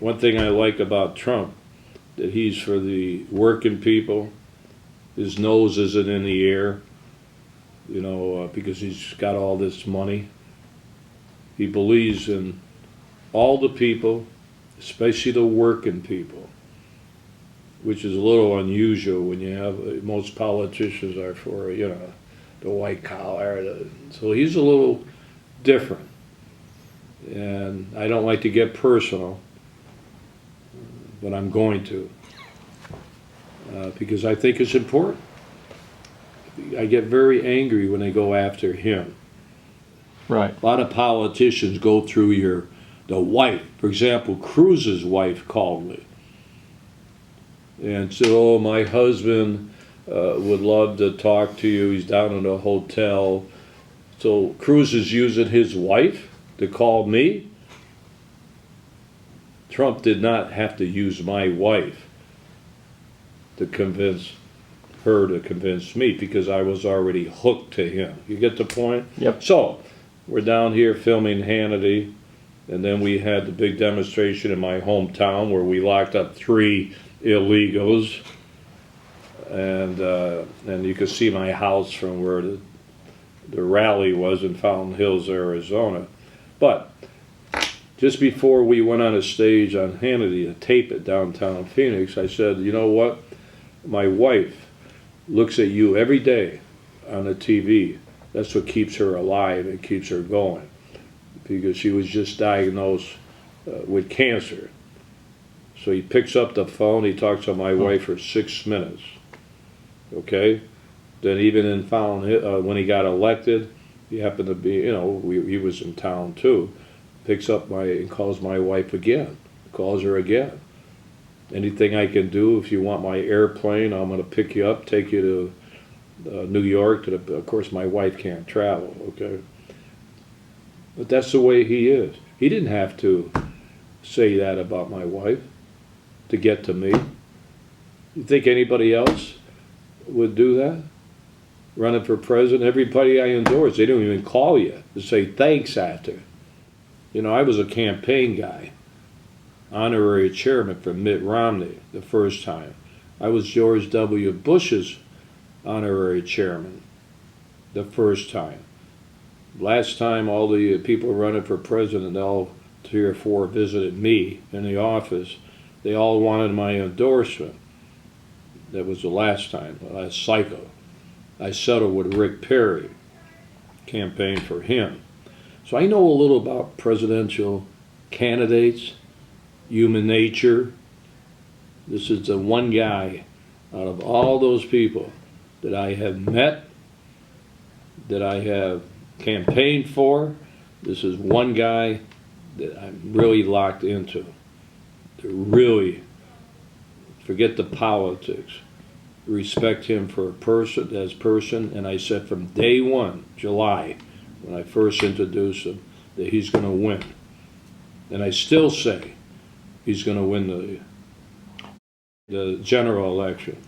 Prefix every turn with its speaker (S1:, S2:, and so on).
S1: one thing I like about Trump, that he's for the working people. His nose isn't in the air, you know, because he's got all this money. He believes in all the people, especially the working people, which is a little unusual when you have, most politicians are for, you know, the white collar. So he's a little different. And I don't like to get personal, but I'm going to. Because I think it's important. I get very angry when they go after him.
S2: Right.
S1: A lot of politicians go through the wife. For example, Cruz's wife called me and said, "Oh, my husband would love to talk to you. He's down in a hotel." So Cruz is using his wife to call me. Trump did not have to use my wife to convince her to convince me, because I was already hooked to him. You get the point?
S2: Yep.
S1: So we're down here filming Hannity, and then we had the big demonstration in my hometown where we locked up 3 illegals, and you could see my house from where the rally was in Fountain Hills, Arizona. But just before we went on a stage on Hannity to tape it downtown Phoenix, I said, "You know what? My wife looks at you every day on the TV. That's what keeps her alive and keeps her going, because she was just diagnosed with cancer." So he picks up the phone, he talks to my wife for 6 minutes. Okay? Then even in Fountain Hill, when he got elected, he happened to be, you know, he was in town too, picks up and calls my wife again, calls her again. "Anything I can do, if you want my airplane, I'm going to pick you up, take you to New York." Of course, my wife can't travel, okay? But that's the way he is. He didn't have to say that about my wife to get to me. You think anybody else would do that? Running for president, everybody I endorse, they don't even call you to say thanks after. You know, I was a campaign guy, honorary chairman for Mitt Romney the first time. I was George W. Bush's honorary chairman the first time. Last time all the people running for president, all 3 or 4 visited me in the office. They all wanted my endorsement. That was the last time, the last cycle. I settled with Rick Perry, campaigned for him. So I know a little about presidential candidates, human nature. This is the one guy out of all those people that I have met, that I have campaigned for. This is one guy that I'm really locked into. To really forget the politics, respect him for as person, and I said from day one, July, when I first introduced him, that he's going to win. And I still say he's going to win the general election.